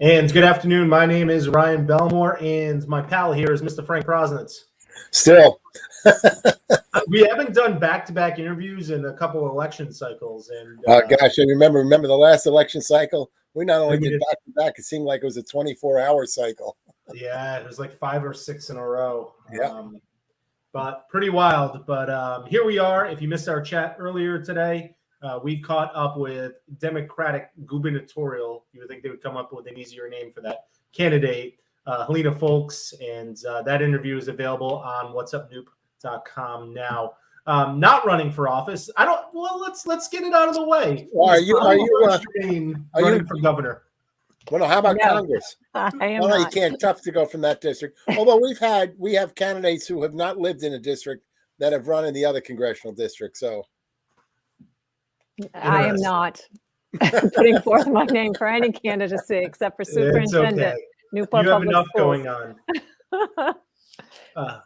And good afternoon. My name is Ryan Belmore, and my pal here is Mr. Frank Rosnitz. Still. We haven't done back-to-back interviews in a couple of election cycles. And gosh, I remember the last election cycle? We not only did did. back-to-back, it seemed like it was a 24-hour cycle. Yeah, it was like 5 or 6 in a row. Yeah. But pretty wild. But here we are. If you missed our chat earlier today, we caught up with Democratic gubernatorial. You would think they would come up with an easier name for that candidate, Helena Folks, and that interview is available on whatsupnewp.com now. Not running for office. Let's get it out of the way. Are you running for governor? Well, how about Congress? I am well, not. You can't. Tough to go from that district. Although we have candidates who have not lived in a district that have run in the other congressional district. So I am not putting forth my name for any candidacy except for superintendent. Okay. Newport you have Public enough Schools. going on.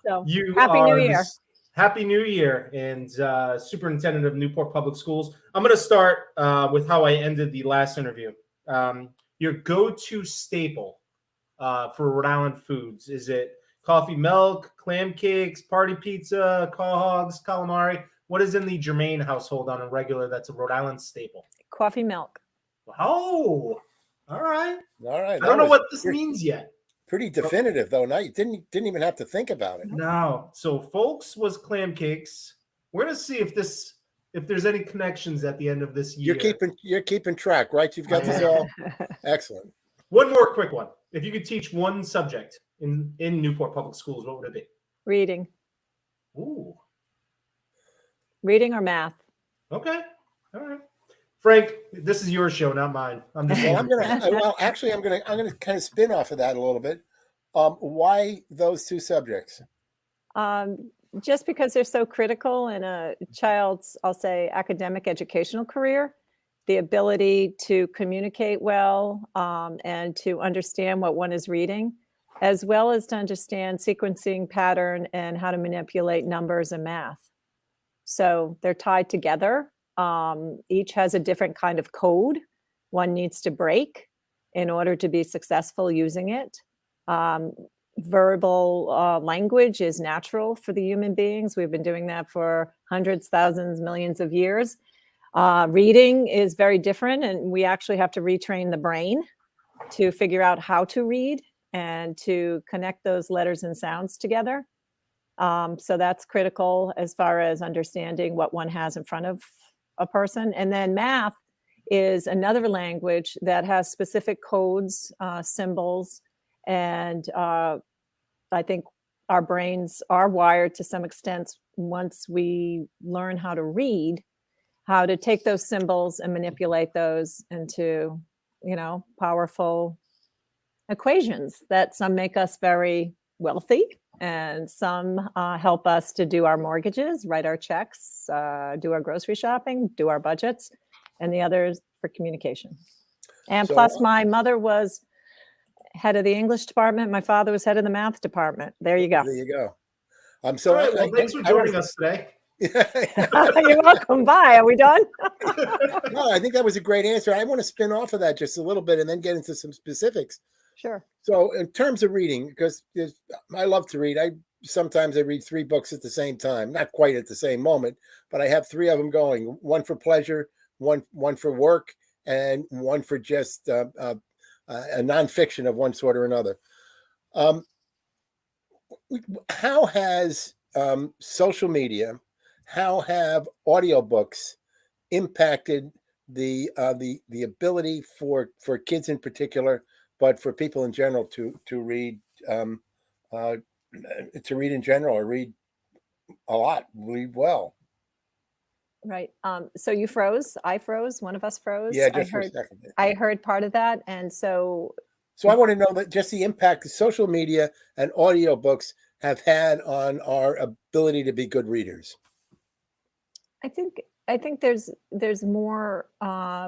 So You happy are New Year. Happy New Year, and Superintendent of Newport Public Schools. I'm going to start with how I ended the last interview. Your go-to staple for Rhode Island foods, is it coffee milk, clam cakes, party pizza, caw hogs, calamari? What is in the Jermain household on a regular that's a Rhode Island staple? Coffee milk. Oh, all right. all right. I don't know what this means yet. Pretty definitive, though. Now you didn't even have to think about it. No. So folks was clam cakes. We're going to see if there's any connections at the end of this year. You're keeping track, right? You've got this all excellent. One more quick one. If you could teach one subject in Newport Public Schools, what would it be? Reading. Ooh. Reading or math. Okay. All right. Frank, this is your show, not mine. I'm just I'm gonna kind of spin off of that a little bit. Why those two subjects? Just because they're so critical in a child's, I'll say, academic educational career, the ability to communicate well and to understand what one is reading, as well as to understand sequencing pattern and how to manipulate numbers and math. So they're tied together. Each has a different kind of code one needs to break in order to be successful using it. Verbal language is natural for the human beings. We've been doing that for hundreds, thousands, millions of years. Reading is very different, and we actually have to retrain the brain to figure out how to read and to connect those letters and sounds together. So that's critical as far as understanding what one has in front of a person. And then math is another language that has specific codes, symbols, and I think our brains are wired to some extent once we learn how to read, how to take those symbols and manipulate those into, powerful equations that some make us very wealthy and some help us to do our mortgages, write our checks, do our grocery shopping, do our budgets, and the others for communication. And plus my mother was head of the English department. My father was head of the math department. There you go. There you go. So all right, well, thanks for joining us today. You're welcome. Bye. Are we done? No, I think that was a great answer. I want to spin off of that just a little bit and then get into some specifics. Sure. So in terms of reading, because I love to read, sometimes I read 3 books at the same time, not quite at the same moment, but I have 3 of them going, one for pleasure, one for work, and one for just a nonfiction of one sort or another. How has social media, how have audiobooks impacted the ability for kids in particular, but for people in general to read in general, or read a lot, read well? Right. So you froze. I froze. One of us froze. Yeah, just for a second. I heard part of that, and so I want to know that just the impact that social media and audiobooks have had on our ability to be good readers. I think there's more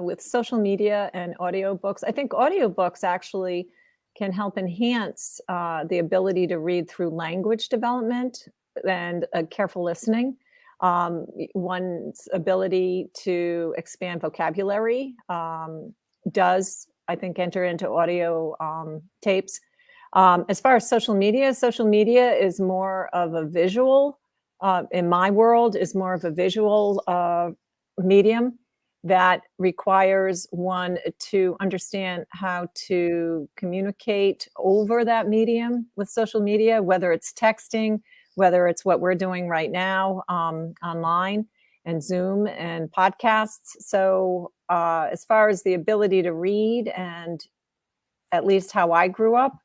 with social media and audiobooks. I think audiobooks actually can help enhance the ability to read through language development and careful listening. One's ability to expand vocabulary does I think, enter into audio tapes. As far as social media is more of a visual, in my world, is more of a visual medium that requires one to understand how to communicate over that medium with social media, whether it's texting, whether it's what we're doing right now online and Zoom and podcasts. So as far as the ability to read, and at least how I grew up,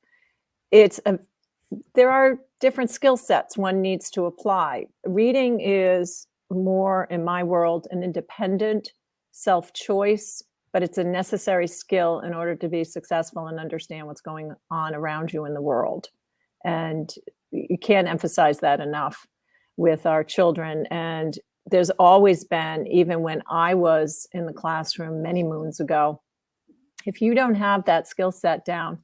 there are different skill sets one needs to apply. Reading is more, in my world, an independent self-choice, but it's a necessary skill in order to be successful and understand what's going on around you in the world. And you can't emphasize that enough with our children. And there's always been, even when I was in the classroom many moons ago, if you don't have that skill set down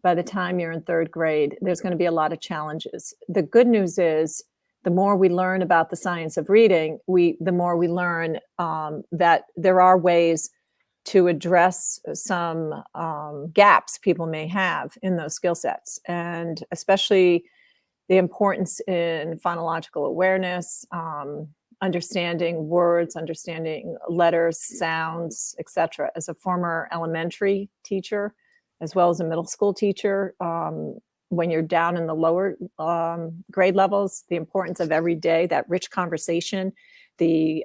by the time you're in third grade, there's going to be a lot of challenges. The good news is, the more we learn about the science of reading, the more we learn that there are ways to address some gaps people may have in those skill sets, and especially the importance in phonological awareness, understanding words, understanding letters, sounds, etc. As a former elementary teacher, as well as a middle school teacher, when you're down in the lower grade levels, the importance of every day, that rich conversation, the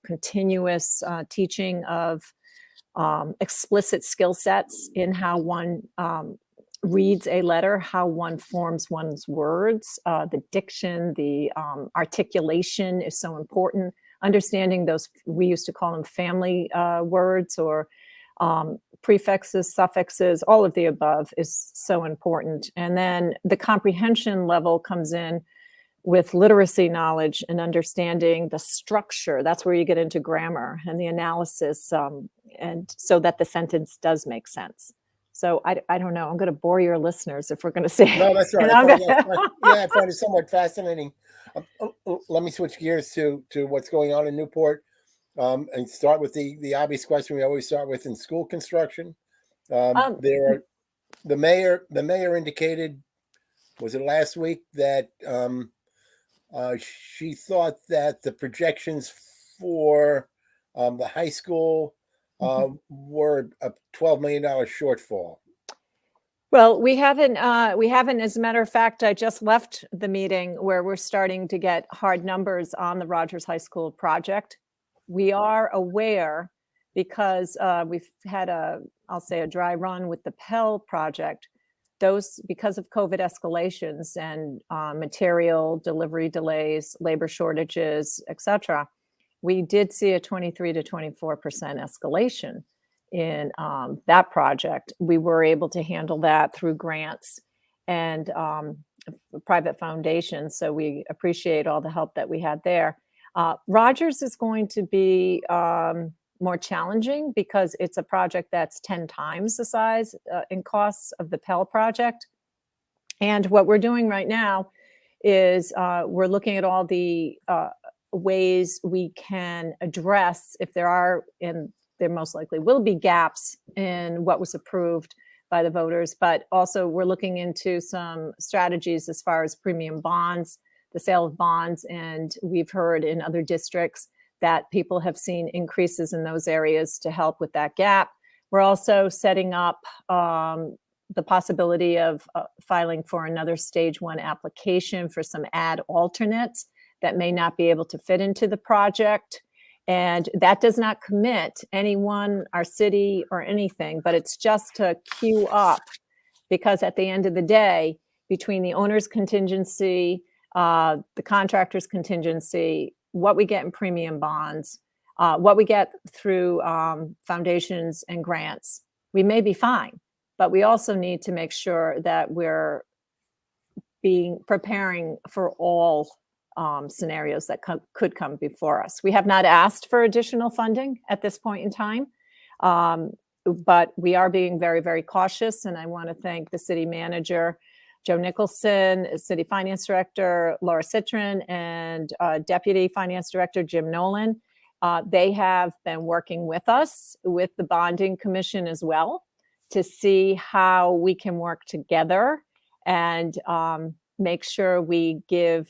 continuous teaching of explicit skill sets in how one reads a letter, how one forms one's words, the diction, the articulation is so important. Understanding those, we used to call them family words, or prefixes, suffixes, all of the above is so important. And then the comprehension level comes in with literacy knowledge and understanding the structure. That's where you get into grammar and the analysis, and so that the sentence does make sense. So I don't know. I'm going to bore your listeners if we're going to say. No, that's right. I find it somewhat fascinating. Let me switch gears to what's going on in Newport. And start with the obvious question we always start with in school construction. The mayor indicated, was it last week, that she thought that the projections for the high school were a $12 million shortfall. Well, we haven't, as a matter of fact, I just left the meeting where we're starting to get hard numbers on the Rogers High School project. We are aware, because we've had I'll say a dry run with the Pell project. Those, because of COVID escalations and material delivery delays, labor shortages, etc., we did see a 23 to 24% escalation in that project. We were able to handle that through grants and private foundations. So we appreciate all the help that we had there. Rogers is going to be more challenging because it's a project that's 10 times the size in costs of the Pell project. And what we're doing right now is we're looking at all the ways we can address, if there are, and there most likely will be, gaps in what was approved by the voters, but also we're looking into some strategies as far as premium bonds, the sale of bonds, and we've heard in other districts that people have seen increases in those areas to help with that gap. We're also setting up the possibility of filing for another stage 1 application for some ad alternates that may not be able to fit into the project. And that does not commit anyone, our city, or anything, but it's just to queue up, because at the end of the day, between the owner's contingency, the contractor's contingency, what we get in premium bonds, what we get through foundations and grants, we may be fine, but we also need to make sure that we're preparing for all scenarios that could come before us. We have not asked for additional funding at this point in time, but we are being very, very cautious. And I want to thank the city manager, Joe Nicholson, City Finance Director Laura Citron, and Deputy Finance Director Jim Nolan. They have been working with us, with the Bonding Commission as well, to see how we can work together and make sure we give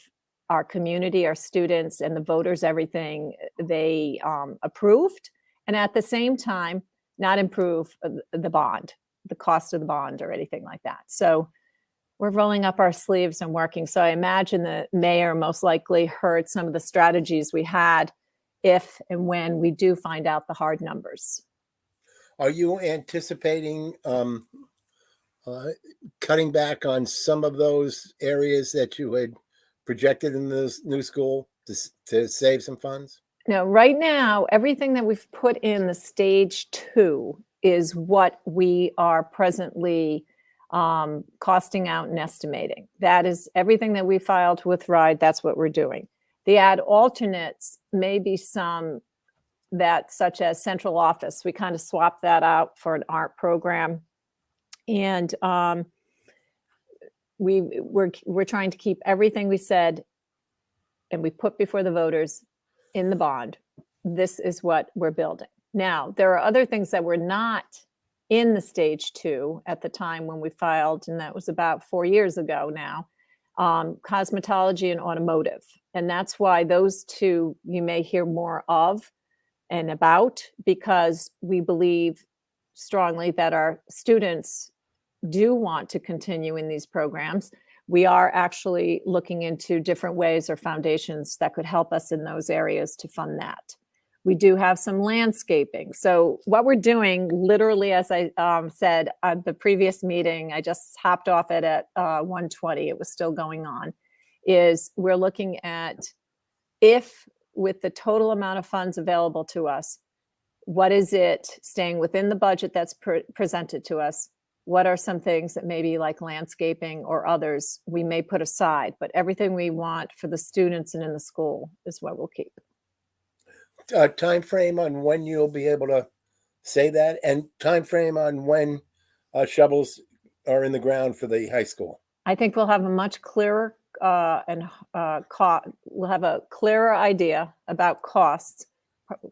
our community, our students, and the voters everything they approved, and at the same time, not improve the bond, the cost of the bond or anything like that. So we're rolling up our sleeves and working. So I imagine the mayor most likely heard some of the strategies we had if and when we do find out the hard numbers. Are you anticipating cutting back on some of those areas that you had projected in this new school to save some funds? No, right now, everything that we've put in the stage 2 is what we are presently costing out and estimating. That is everything that we filed with RIDE. That's what we're doing. The add alternates may be some that, such as central office. We kind of swapped that out for an art program. And we're trying to keep everything we said and we put before the voters in the bond. This is what we're building. Now, there are other things that were not in the stage 2 at the time when we filed, and that was about 4 years ago now, cosmetology and automotive. And that's why those two you may hear more of and about, because we believe strongly that our students do want to continue in these programs. We are actually looking into different ways or foundations that could help us in those areas to fund that. We do have some landscaping. So what we're doing, literally, as I said at the previous meeting, I just hopped off it at 1:20, it was still going on, is we're looking at, if with the total amount of funds available to us, what is it staying within the budget that's presented to us? What are some things that maybe like landscaping or others we may put aside, but everything we want for the students and in the school is what we'll keep. Time frame on when you'll be able to say that, and time frame on when shovels are in the ground for the high school? I think we'll have a much clearer we'll have a clearer idea about costs,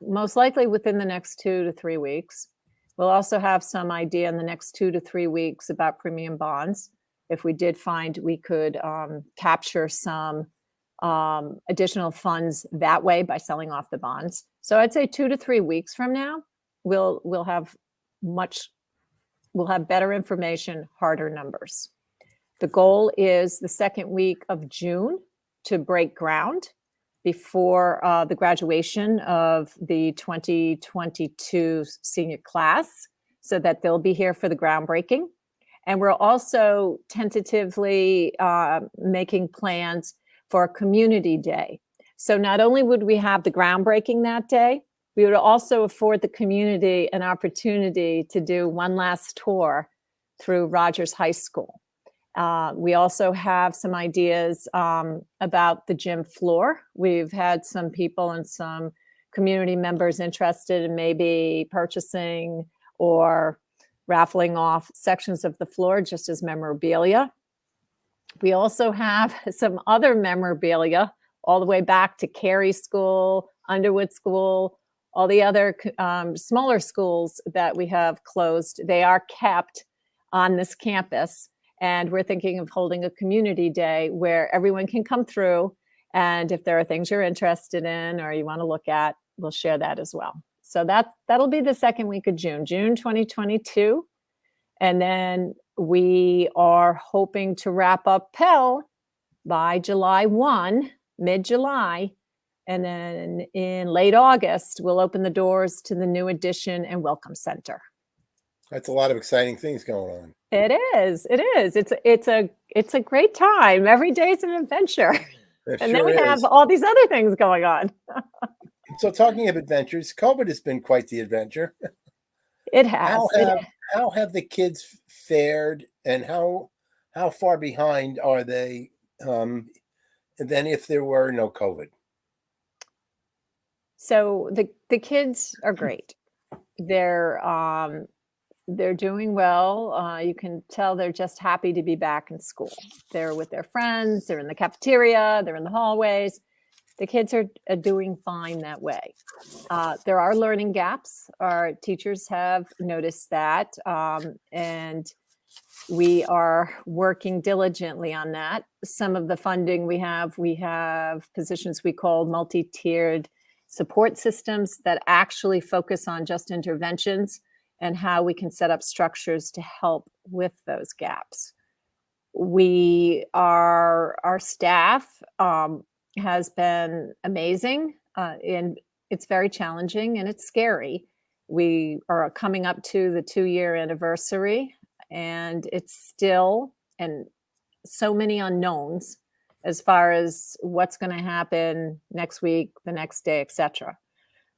most likely within the next 2 to 3 weeks. We'll also have some idea in the next 2 to 3 weeks about premium bonds. If we did find we could capture some additional funds that way by selling off the bonds. So I'd say 2 to 3 weeks from now, we'll have better information, harder numbers. The goal is the second week of June to break ground before the graduation of the 2022 senior class, so that they'll be here for the groundbreaking. And we're also tentatively making plans for a community day. So not only would we have the groundbreaking that day, we would also afford the community an opportunity to do one last tour through Rogers High School. We also have some ideas about the gym floor. We've had some people and some community members interested in maybe purchasing or raffling off sections of the floor just as memorabilia. We also have some other memorabilia all the way back to Cary School, Underwood School, all the other smaller schools that we have closed. They are kept on this campus. And we're thinking of holding a community day where everyone can come through. And if there are things you're interested in or you want to look at, we'll share that as well. So that'll be the second week of June 2022. And then we are hoping to wrap up Pell by July 1, mid-July. And then in late August, we'll open the doors to the new addition and welcome center. That's a lot of exciting things going on. It is. It's a great time. Every day is an adventure. And then we have all these other things going on. So talking of adventures, COVID has been quite the adventure. It has. How have the kids fared, and how far behind are they than if there were no COVID? So the kids are great. They're doing well. You can tell they're just happy to be back in school. They're with their friends. They're in the cafeteria. They're in the hallways. the kids are doing fine that way. There are learning gaps. Our teachers have noticed that, and we are working diligently on that. Some of the funding we have positions we call multi-tiered support systems that actually focus on just interventions and how we can set up structures to help with those gaps. Our staff has been amazing, and it's very challenging and it's scary. We are coming up to the 2-year anniversary, and it's still, and so many unknowns as far as what's going to happen next week, the next day, etc.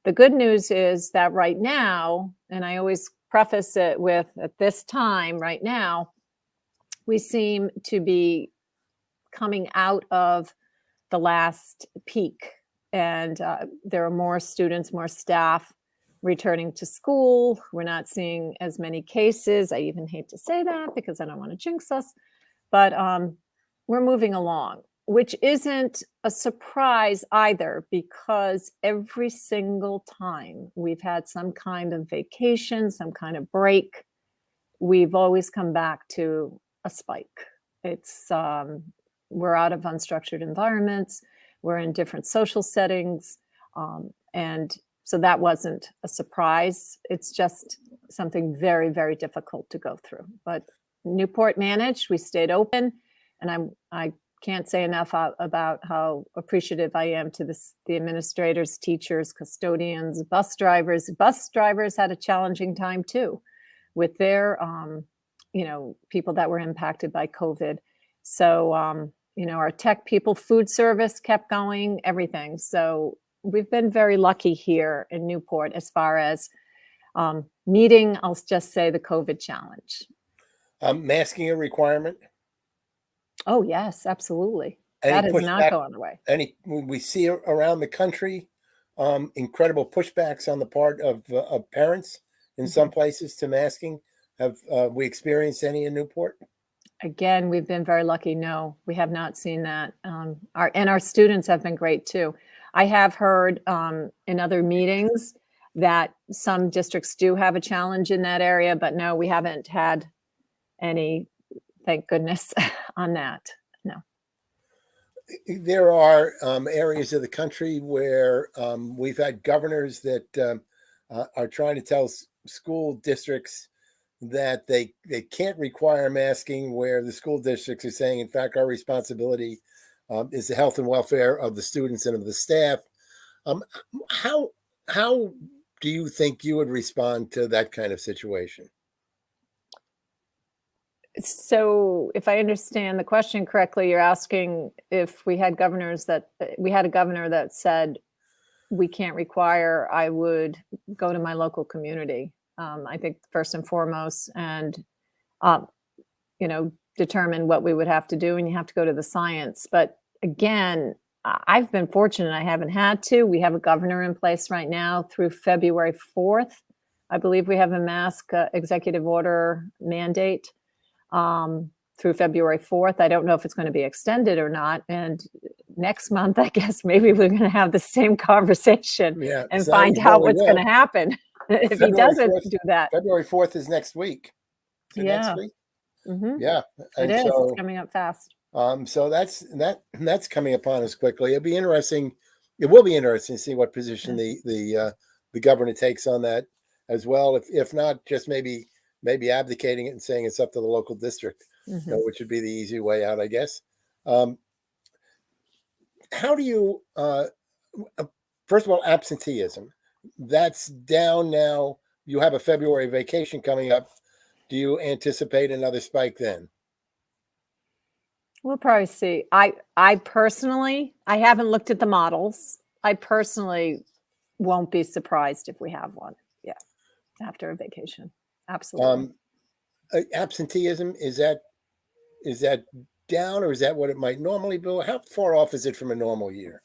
The good news is that right now, and I always preface it with at this time right now, we seem to be coming out of the last peak, and there are more students, more staff returning to school. We're not seeing as many cases. I even hate to say that because I don't want to jinx us, but we're moving along, which isn't a surprise either, because every single time we've had some kind of vacation, some kind of break, we've always come back to a spike. It's we're out of unstructured environments. We're in different social settings. And so that wasn't a surprise. It's just something very, very difficult to go through. But Newport managed, we stayed open. And I can't say enough about how appreciative I am to the administrators, teachers, custodians, bus drivers. Bus drivers had a challenging time too with their, people that were impacted by COVID. So, our tech people, food service kept going, everything. So we've been very lucky here in Newport as far as meeting, I'll just say, the COVID challenge. Masking a requirement? Oh, yes, absolutely. Any that is not pushback? going away. We see around the country incredible pushbacks on the part of parents in some places to masking. Have we experienced any in Newport? Again, we've been very lucky. No, we have not seen that. Our students have been great too. I have heard in other meetings that some districts do have a challenge in that area, but no, we haven't had any, thank goodness, on that. No. There are areas of the country where we've had governors that are trying to tell school districts that they can't require masking, where the school districts are saying, in fact, our responsibility is the health and welfare of the students and of the staff. How do you think you would respond to that kind of situation? So if I understand the question correctly, you're asking if we had a governor that said we can't require, I would go to my local community. I think first and foremost, and determine what we would have to do, and you have to go to the science. But again, I've been fortunate; I haven't had to. We have a governor in place right now through February 4th. I believe we have a mask executive order mandate through February 4th. I don't know if it's going to be extended or not. And next month, I guess maybe we're going to have the same conversation and find out what's going to happen. If he doesn't do that. February 4th is next week. Next week? Mm-hmm. Yeah. And it is. It's coming up fast. So that's coming upon us quickly. It'll be interesting. It will be interesting to see what position the governor takes on that as well. If not, just maybe abdicating it and saying it's up to the local district, which would be the easy way out, I guess. How do you, first of all, absenteeism? That's down now. You have a February vacation coming up. Do you anticipate another spike then? We'll probably see. I personally, I haven't looked at the models. I personally won't be surprised if we have one. Yeah, after a vacation. Absolutely. Absenteeism, is that down, or is that what it might normally be? How far off is it from a normal year?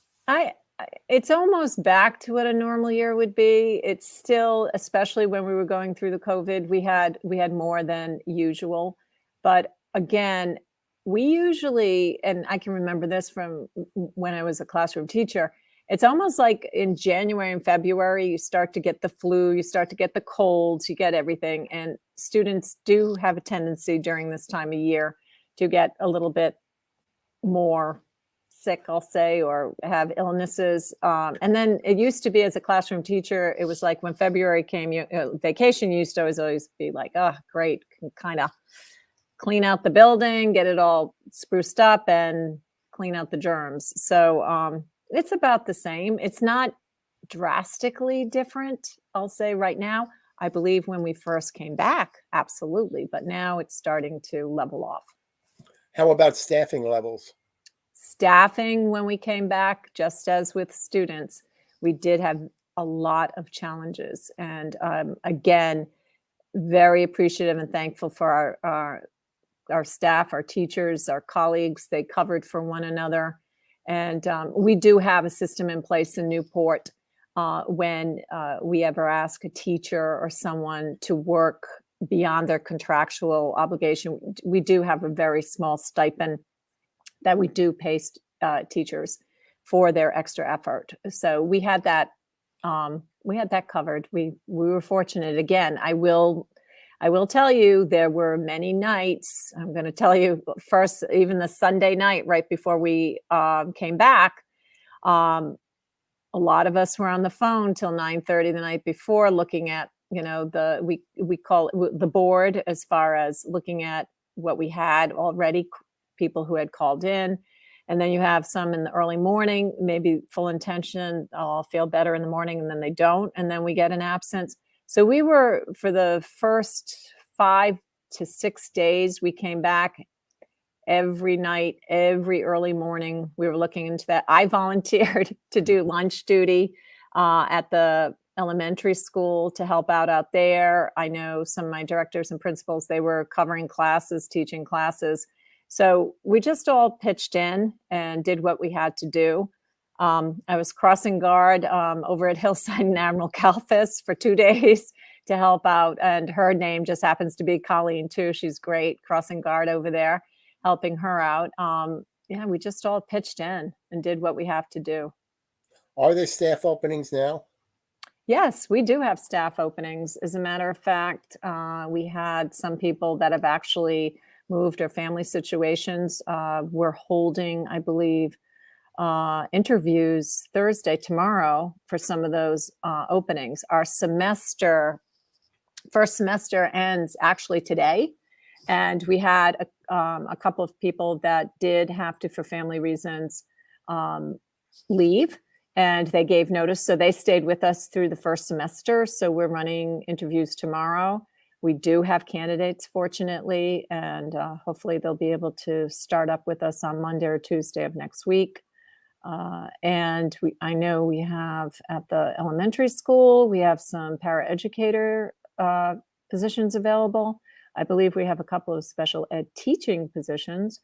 It's almost back to what a normal year would be. It's still, especially when we were going through the COVID, we had more than usual. But again, we usually, and I can remember this from when I was a classroom teacher, it's almost like in January and February, you start to get the flu, you start to get the colds, you get everything. And students do have a tendency during this time of year to get a little bit more sick, I'll say, or have illnesses. And then it used to be, as a classroom teacher, it was like when February came, vacation used to always be like, oh, great, can kind of clean out the building, get it all spruced up, and clean out the germs. So it's about the same. It's not drastically different, I'll say right now. I believe when we first came back, absolutely, but now it's starting to level off. How about staffing levels? Staffing, when we came back, just as with students, we did have a lot of challenges. And again, very appreciative and thankful for our staff, our teachers, our colleagues. They covered for one another. And we do have a system in place in Newport when we ever ask a teacher or someone to work beyond their contractual obligation. We do have a very small stipend that we do pay teachers for their extra effort. So we had that covered. We were fortunate. Again, I will tell you, there were many nights. I'm going to tell you first, even the Sunday night right before we came back, a lot of us were on the phone till 9:30 the night before, looking at, we call it the board, as far as looking at what we had already, people who had called in. And then you have some in the early morning, maybe full intention, I'll feel better in the morning, and then they don't. And then we get an absence. So we were, for the first 5 to 6 days, we came back every night, every early morning. We were looking into that. I volunteered to do lunch duty at the elementary school to help out there. I know some of my directors and principals, they were covering classes, teaching classes. So we just all pitched in and did what we had to do. I was crossing guard over at Hillside and Admiral Kalfas for 2 days to help out. And her name just happens to be Colleen too. She's great, crossing guard over there, helping her out. Yeah, we just all pitched in and did what we have to do. Are there staff openings now? Yes, we do have staff openings. As a matter of fact, we had some people that have actually moved, or family situations. We're holding, I believe, interviews Thursday, tomorrow, for some of those openings. Our first semester ends actually today. And we had a couple of people that did have to, for family reasons, leave. And they gave notice. So they stayed with us through the first semester. So we're running interviews tomorrow. We do have candidates, fortunately, and hopefully they'll be able to start up with us on Monday or Tuesday of next week. And I know we have at the elementary school, we have some paraeducator positions available. I believe we have a couple of special ed teaching positions,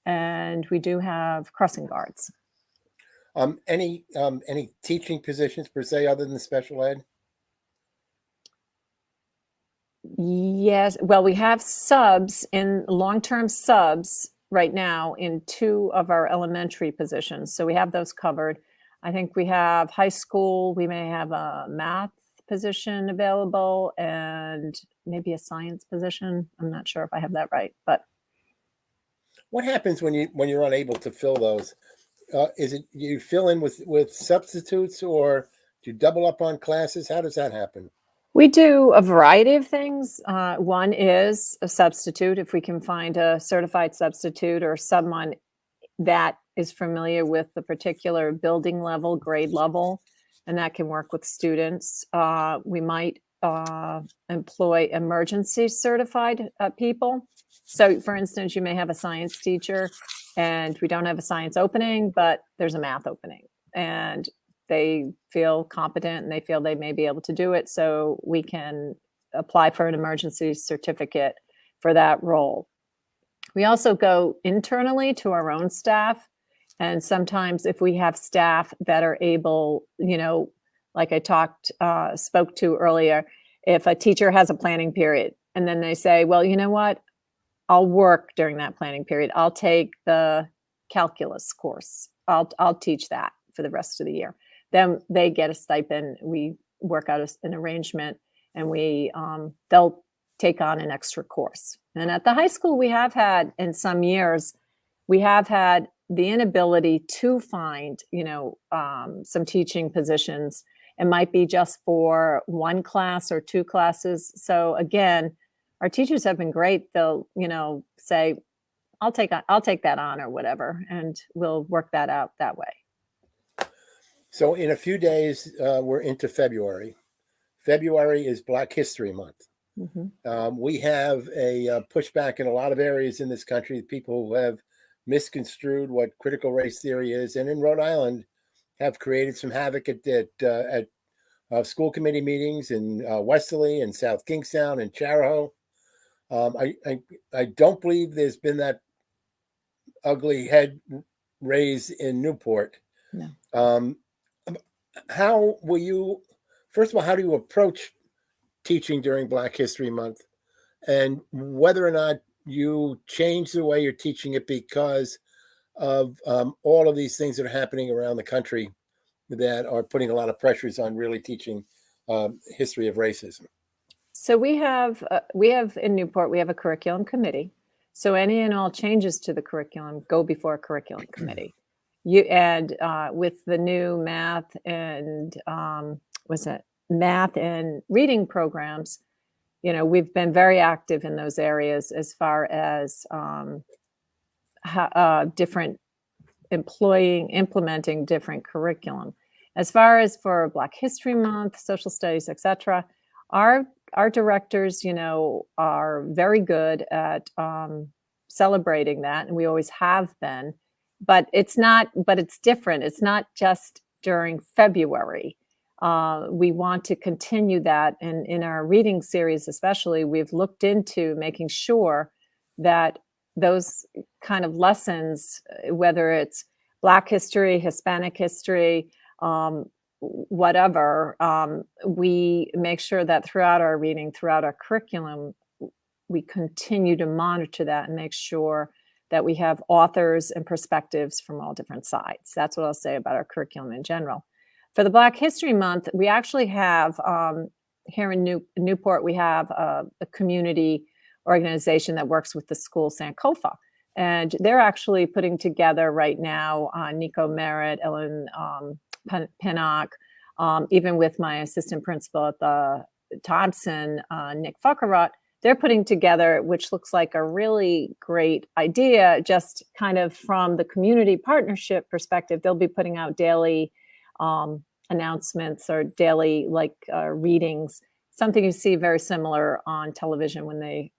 and we do have crossing guards. Any teaching positions per se other than special ed? Yes. Well, we have long-term subs right now in 2 of our elementary positions. So we have those covered. I think we have high school. We may have a math position available and maybe a science position. I'm not sure if I have that right, but. What happens when you're unable to fill those? Is it you fill in with substitutes, or do you double up on classes? How does that happen? We do a variety of things. One is a substitute, if we can find a certified substitute or someone that is familiar with the particular building level, grade level, and that can work with students. We might employ emergency certified people. So for instance, you may have a science teacher and we don't have a science opening, but there's a math opening, and they feel competent and they feel they may be able to do it. So we can apply for an emergency certificate for that role. We also go internally to our own staff. And sometimes if we have staff that are able, like I spoke to earlier, if a teacher has a planning period and then they say, well, you know what, I'll work during that planning period. I'll take the calculus course. I'll teach that for the rest of the year. Then they get a stipend. We work out an arrangement, and they'll take on an extra course. And at the high school, we have had, in some years, we have had the inability to find, some teaching positions. It might be just for one class or two classes. So again, our teachers have been great. They'll, say, I'll take that on or whatever, and we'll work that out that way. So in a few days, we're into February. February is Black History Month. Mm-hmm. We have a pushback in a lot of areas in this country. People who have misconstrued what critical race theory is, and in Rhode Island have created some havoc at school committee meetings in Westerly and South Kingstown and Charahoe. I don't believe there's been that ugly head raised in Newport. No. How will you, first of all, how do you approach teaching during Black History Month, and whether or not you change the way you're teaching it because of all of these things that are happening around the country that are putting a lot of pressures on really teaching history of racism? So we have in Newport, we have a curriculum committee. So any and all changes to the curriculum go before a curriculum committee. With the new math and math and reading programs, we've been very active in those areas as far as implementing different curriculum. As far as for Black History Month, social studies, etc., our directors, are very good at celebrating that, and we always have been. But it's different. It's not just during February. We want to continue that, and in our reading series especially, we've looked into making sure that those kind of lessons, whether it's Black history, Hispanic history, whatever, we make sure that throughout our reading, throughout our curriculum, we continue to monitor that and make sure that we have authors and perspectives from all different sides. That's what I'll say about our curriculum in general. For the Black History Month, we actually have, here in Newport, we have a community organization that works with the school, Sankofa. And they're actually putting together right now, Nico Merritt, Ellen Pinnock, even with my assistant principal at the Thompson, Nick Fuckerott, they're putting together, which looks like a really great idea, just kind of from the community partnership perspective. They'll be putting out daily announcements or daily readings, something you see very similar on television when they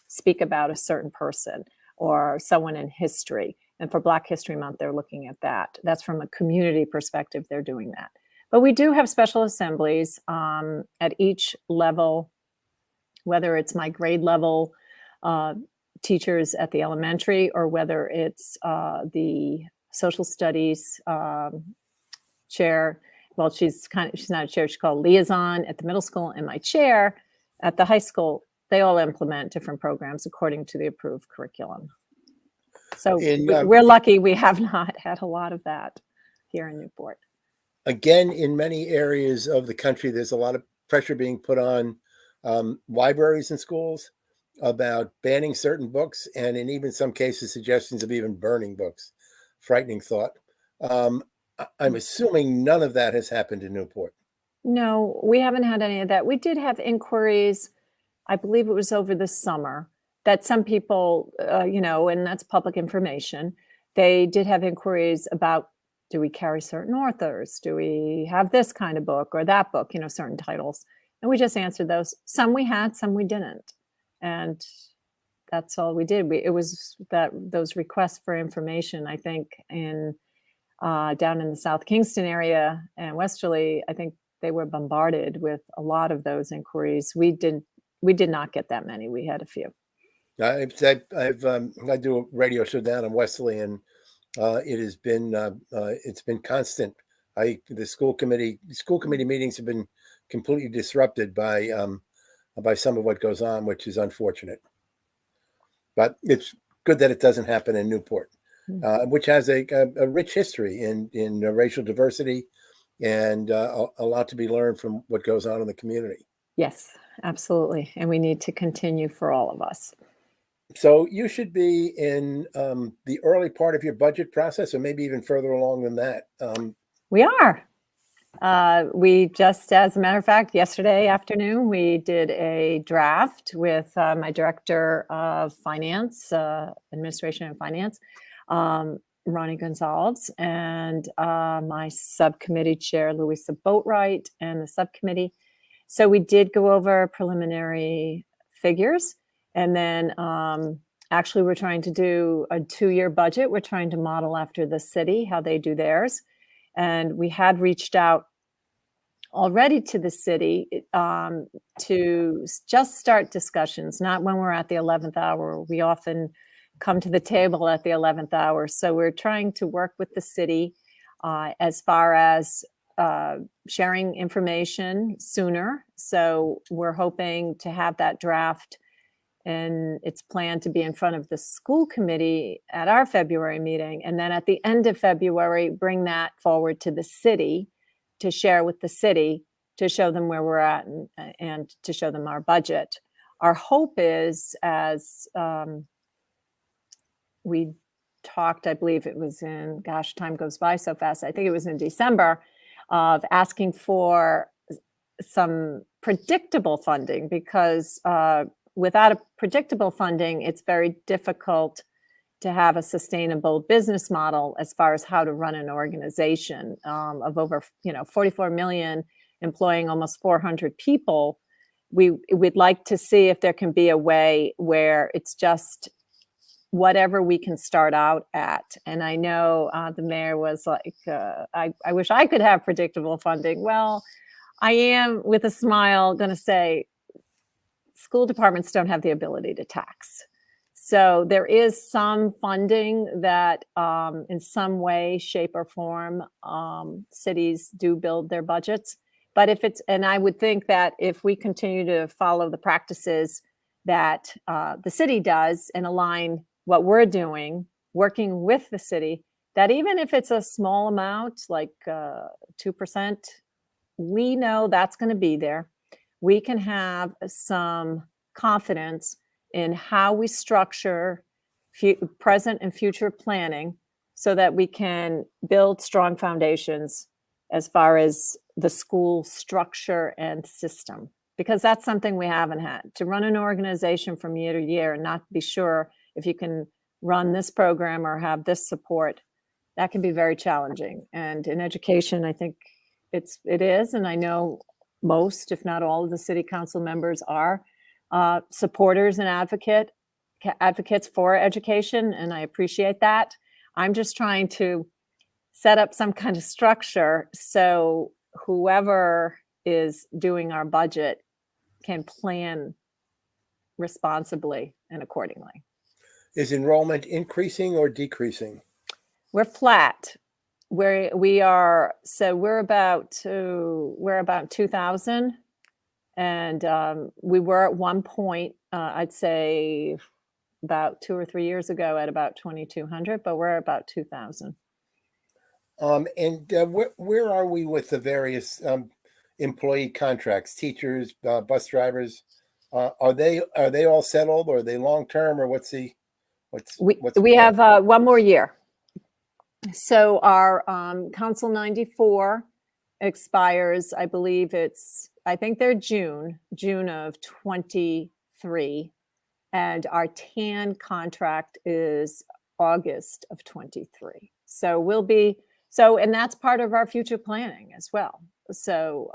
speak about a certain person or someone in history. And for Black History Month, they're looking at that. That's from a community perspective, they're doing that. But we do have special assemblies at each level, whether it's my grade level teachers at the elementary, or whether it's the social studies chair. Well, she's not a chair, she's called liaison at the middle school, and my chair at the high school. They all implement different programs according to the approved curriculum. So we're lucky we have not had a lot of that here in Newport. Again, in many areas of the country, there's a lot of pressure being put on libraries and schools about banning certain books, and in even some cases, suggestions of even burning books. Frightening thought. I'm assuming none of that has happened in Newport. No, we haven't had any of that. We did have inquiries, I believe it was over the summer, that some people, and that's public information, they did have inquiries about, do we carry certain authors? Do we have this kind of book or that book, certain titles? And we just answered those. Some we had, some we didn't. And that's all we did. It was those requests for information, I think, down in the South Kingston area and Westerly, I think they were bombarded with a lot of those inquiries. We did not get that many. We had a few. I do a radio show down in Westerly, and it has been it's been constant. The school committee meetings have been completely disrupted by some of what goes on, which is unfortunate. but it's good that it doesn't happen in Newport, which has a rich history in racial diversity and a lot to be learned from what goes on in the community. Yes, absolutely. And we need to continue for all of us. So you should be in the early part of your budget process, or maybe even further along than that. We are. We just, as a matter of fact, yesterday afternoon, we did a draft with my director of finance, administration and finance, Ronnie Gonzalez, and my subcommittee chair, Louisa Boatwright, and the subcommittee. So we did go over preliminary figures. And then actually, we're trying to do a 2-year budget. We're trying to model after the city, how they do theirs. And we had reached out already to the city to just start discussions, not when we're at the 11th hour. We often come to the table at the 11th hour. So we're trying to work with the city as far as sharing information sooner. So we're hoping to have that draft, and it's planned to be in front of the school committee at our February meeting. And then at the end of February, bring that forward to the city to share with the city, to show them where we're at and to show them our budget. Our hope is, as we talked, I believe it was in, gosh, time goes by so fast. I think it was in December, of asking for some predictable funding, because without a predictable funding, it's very difficult to have a sustainable business model as far as how to run an organization of over 44 million, employing almost 400 people. We'd like to see if there can be a way where it's just whatever we can start out at. And I know the mayor was like, I wish I could have predictable funding. Well, I am, with a smile, going to say school departments don't have the ability to tax. So there is some funding that in some way, shape, or form, cities do build their budgets. But if it's, and I would think that if we continue to follow the practices that the city does and align what we're doing, working with the city, that even if it's a small amount, like 2%, we know that's going to be there. We can have some confidence in how we structure present and future planning so that we can build strong foundations as far as the school structure and system, because that's something we haven't had. To run an organization from year to year and not be sure if you can run this program or have this support, that can be very challenging. And in education, I think it is, and I know most, if not all, of the city council members are supporters and advocates for education, and I appreciate that. I'm just trying to set up some kind of structure so whoever is doing our budget can plan responsibly and accordingly. Is enrollment increasing or decreasing? We're flat. We are, so we're about 2,000, and we were at one point, I'd say about 2 or 3 years ago, at about 2,200, but we're about 2,000. Where are we with the various employee contracts, teachers, bus drivers? Are they all settled, or are they long term, or we have one more year. So our Council 94 expires, I believe I think they're June of 23, and our TAN contract is August of 23. So and that's part of our future planning as well. So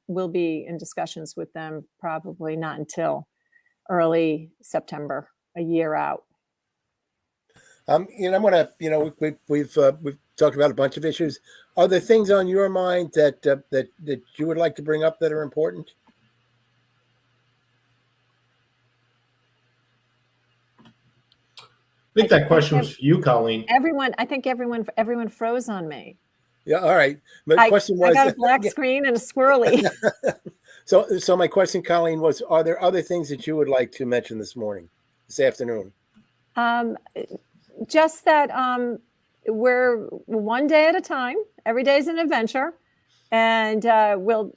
we'll be in discussions with them probably not until early September, a year out. I'm gonna, we've talked about a bunch of issues. Are there things on your mind that you would like to bring up that are important? I think that question was for you, Colleen. I think everyone froze on me. Yeah, all right. My question was, I got a black screen and a swirly. So my question, Colleen, was: are there other things that you would like to mention this afternoon? Just that we're one day at a time. Every day is an adventure. And we'll,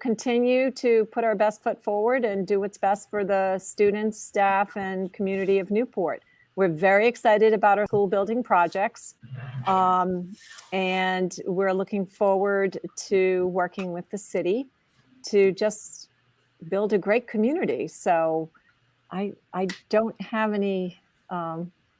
continue to put our best foot forward and do what's best for the students, staff, and community of Newport. We're very excited about our school building projects. And we're looking forward to working with the city to just build a great community. So I don't have any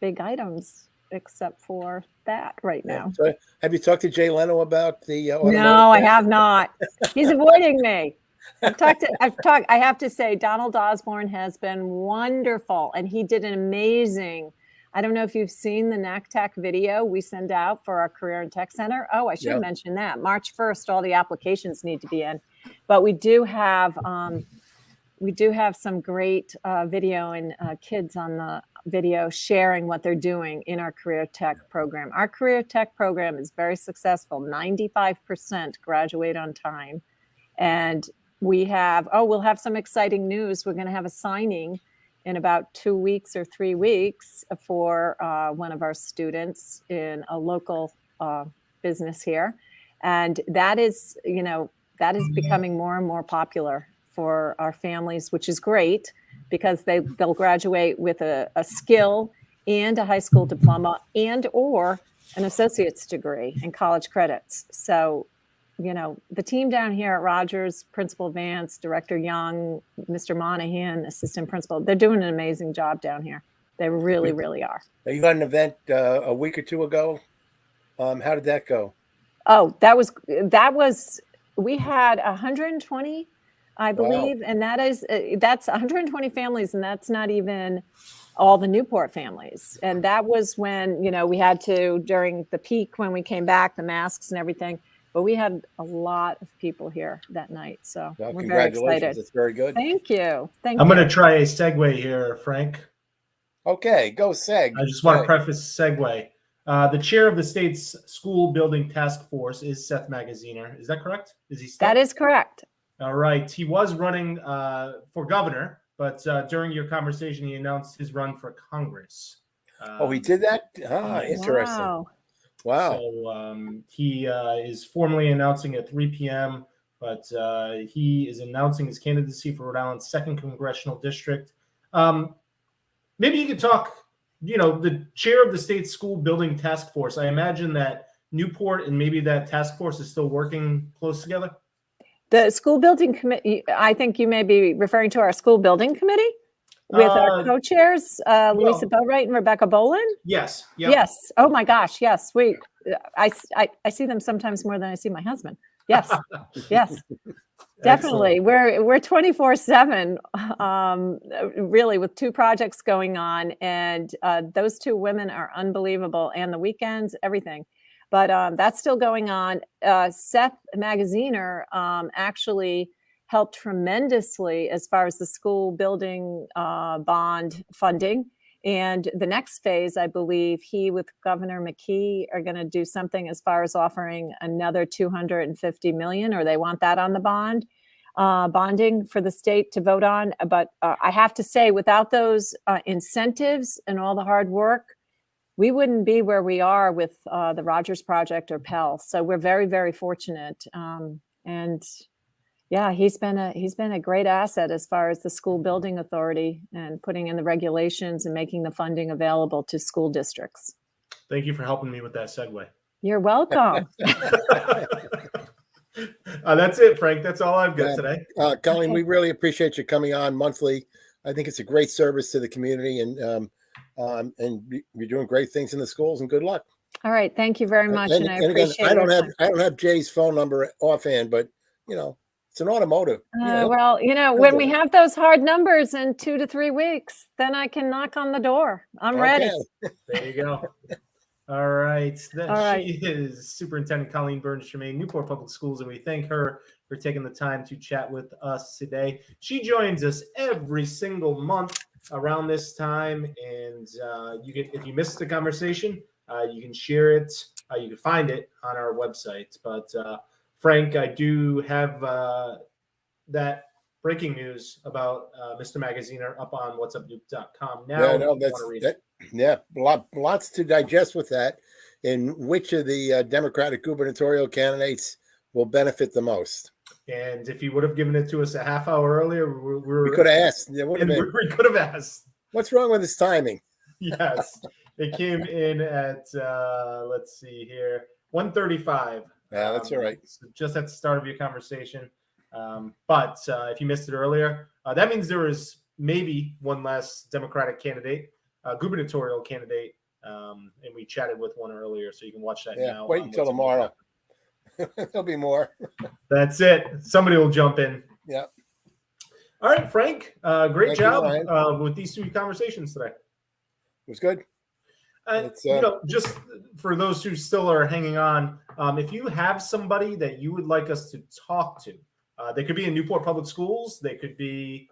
big items except for that right now. So have you talked to Jay Leno about the No, I have not. He's avoiding me. I have to say, Donald Osborne has been wonderful, and he did an amazing, I don't know if you've seen the NACTAC video we send out for our Career and Tech Center. Oh, I should mention that. March 1st, all the applications need to be in. But we do have some great video and kids on the video sharing what they're doing in our Career Tech program. Our Career Tech program is very successful. 95% graduate on time. And we'll have some exciting news. We're going to have a signing in about 2 weeks or 3 weeks for one of our students in a local business here. And that is becoming more and more popular for our families, which is great because they'll graduate with a skill and a high school diploma and or an associate's degree and college credits. So, the team down here at Rogers, Principal Vance, Director Young, Mr. Monahan, Assistant Principal, they're doing an amazing job down here. They really, really are. You had an event a week or two ago. How did that go? Oh, we had 120, I believe. Wow. And that's 120 families. And that's not even all the Newport families. And that was when, we had to, during the peak, when we came back, the masks and everything, but we had a lot of people here that night. So we're very excited. That's very good. Thank you. I'm going to try a segue here, Frank. Okay, go seg. I just want to preface segue. The chair of the state's school building task force is Seth Magaziner. Is that correct? Is he still? That is correct. All right. He was running for governor, but during your conversation, he announced his run for Congress. He did that? Interesting. Wow. So he is formally announcing at 3 p.m., but he is announcing his candidacy for Rhode Island's 2nd Congressional District. Maybe you could talk, the chair of the state school building task force. I imagine that Newport and maybe that task force is still working close together. The school building committee, I think you may be referring to our school building committee with our co-chairs, Louisa Boatwright and Rebecca Boland. Yes. Yep. Yes. Oh my gosh. Yes. I see them sometimes more than I see my husband. Yes. Yes. Definitely. We're 24/7, really, with 2 projects going on. And those 2 women are unbelievable. And the weekends, everything. But that's still going on. Seth Magaziner actually helped tremendously as far as the school building bond funding. And the next phase, I believe he with Governor McKee are going to do something as far as offering another $250 million, or they want that on the bonding for the state to vote on. But I have to say, without those incentives and all the hard work, we wouldn't be where we are with the Rogers Project or Pell. So we're very, very fortunate. And yeah, he's been a great asset as far as the school building authority and putting in the regulations and making the funding available to school districts. Thank you for helping me with that segue. You're welcome. That's it, Frank. That's all I've got today. Colleen, we really appreciate you coming on monthly. I think it's a great service to the community, and you're doing great things in the schools, and good luck. All right. Thank you very much. And I appreciate it. I don't have Jay's phone number offhand, but it's an automotive. When we have those hard numbers in 2 to 3 weeks, then I can knock on the door. I'm ready. There you go. All right. She is Superintendent Colleen Burns-Jermain, Newport Public Schools, and we thank her for taking the time to chat with us today. She joins us every single month around this time, and if you missed the conversation, you can share it. You can find it on our website. But Frank, I do have that breaking news about Mr. Magaziner up on whatsupnewp.com now. Yeah, no, if you wanna read it. yeah, lots to digest with that. In which of the Democratic gubernatorial candidates will benefit the most? And if you would have given it to us a half hour earlier, We could have asked. It would have we been. could have asked. What's wrong with his timing? Yes, it came in at let's see here, 1:35. Yeah, that's all right. So just at the start of your conversation. But if you missed it earlier, that means there is maybe one less Democratic candidate, gubernatorial candidate, and we chatted with one earlier, so you can watch that now. Wait until tomorrow. There'll be more. That's it. Somebody will jump in. Yeah. All right, Frank. Great Thank you, job Ryan. with these two conversations today. It was good. Just for those who still are hanging on, if you have somebody that you would like us to talk to, they could be in Newport Public Schools. They could be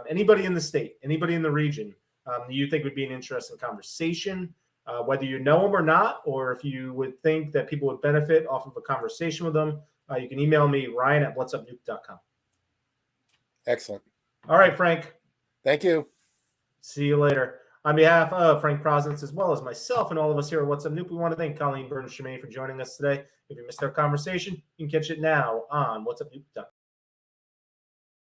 anybody in the state, anybody in the region you think would be an interesting conversation, whether you know them or not, or if you would think that people would benefit off of a conversation with them, you can email me, ryan@whatsupnewp.com. Excellent. All right, Frank. Thank you. See you later. On behalf of Frank Prosnitz, as well as myself and all of us here at What's Up Newp, we want to thank Colleen, Jermain for joining us today. If you missed our conversation, you can catch it now on whatsupnewp.com.